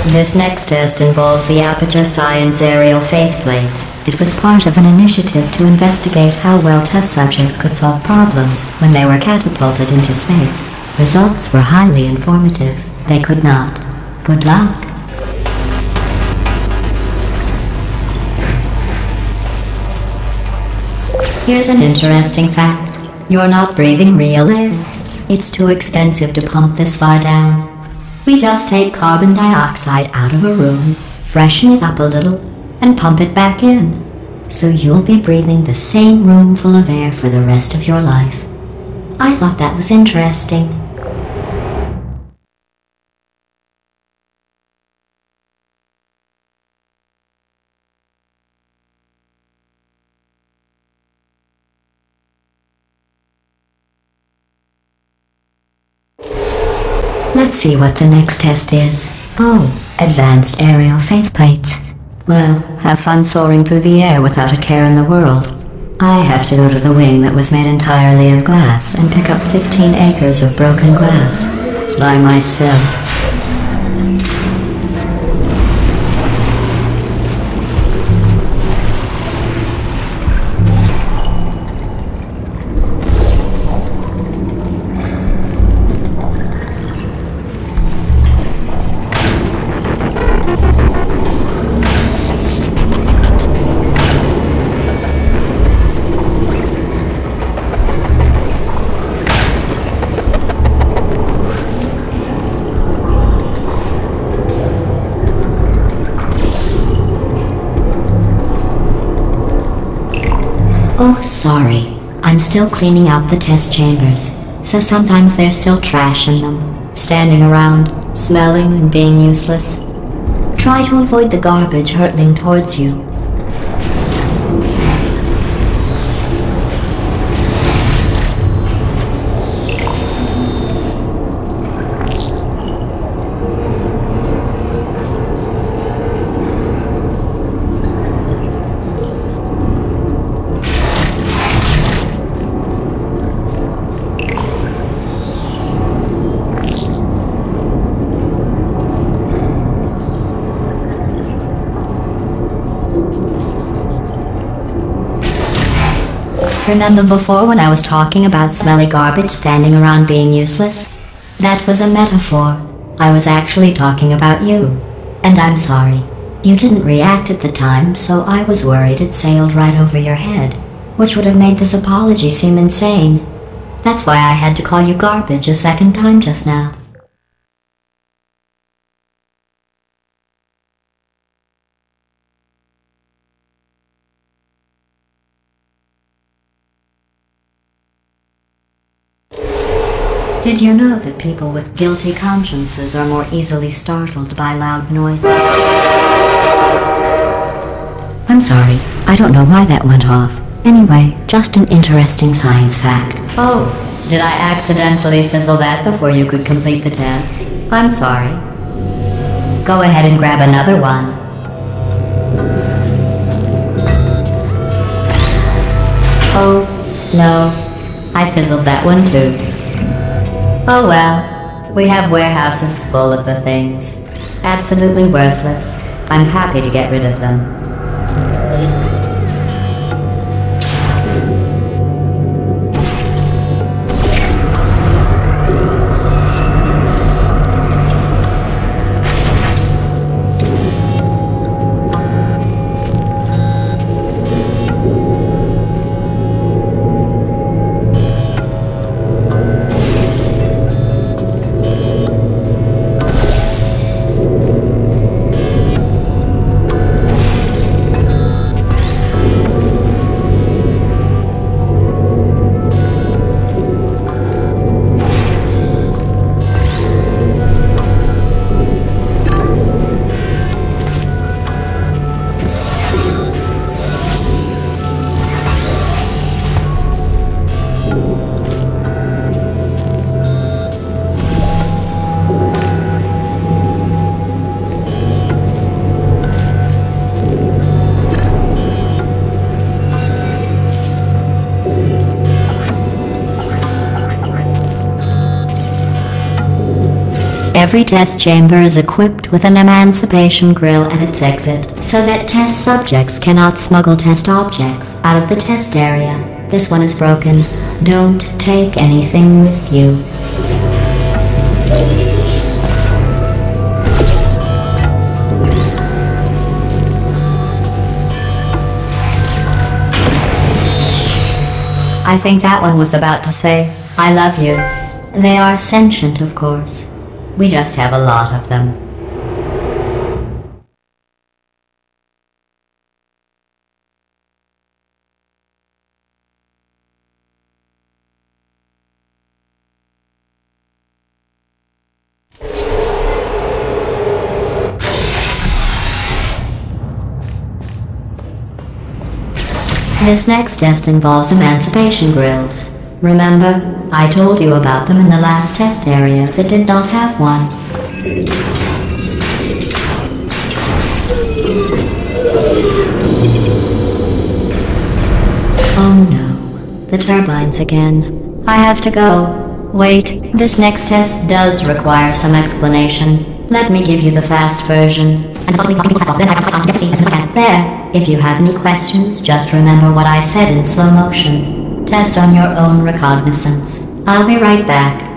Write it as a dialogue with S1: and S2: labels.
S1: This next test involves the Aperture Science Aerial Faceplate. It was part of an initiative to investigate how well test subjects could solve problems when they were catapulted into space. Results were highly informative. They could not. Good luck. Here's an interesting fact. You're not breathing real air. It's too expensive to pump this far down. We just take carbon dioxide out of a room, freshen it up a little, and pump it back in. So you'll be breathing the same room full of air for the rest of your life. I thought that was interesting. Let's see what the next test is. Oh, advanced aerial faceplates. Well, have fun soaring through the air without a care in the world. I have to go to the wing that was made entirely of glass and pick up 15 acres of broken glass. By myself. Oh, sorry. I'm still cleaning out the test chambers, so sometimes there's still trash in them, standing around, smelling and being useless. Try to avoid the garbage hurtling towards you. Remember before when I was talking about smelly garbage standing around being useless? That was a metaphor. I was actually talking about you. And I'm sorry. You didn't react at the time, so I was worried it sailed right over your head, which would have made this apology seem insane. That's why I had to call you garbage a second time just now. Did you know that people with guilty consciences are more easily startled by loud noises? I'm sorry, I don't know why that went off. Anyway, just an interesting science fact. Oh, did I accidentally fizzle that before you could complete the test? I'm sorry. Go ahead and grab another one. Oh, no. I fizzled that one too. Oh well, we have warehouses full of the things. Absolutely worthless. I'm happy to get rid of them. Every test chamber is equipped with an emancipation grill at its exit, so that test subjects cannot smuggle test objects out of the test area. This one is broken. Don't take anything with you. I think that one was about to say, I love you. They are sentient, of course. We just have a lot of them. This next test involves emancipation grills. Remember, I told you about them in the last test area that did not have one. Oh no, the turbines again. I have to go. Wait, this next test does require some explanation. Let me give you the fast version. There, if you have any questions, just remember what I said in slow motion. Test on your own recognizance. I'll be right back.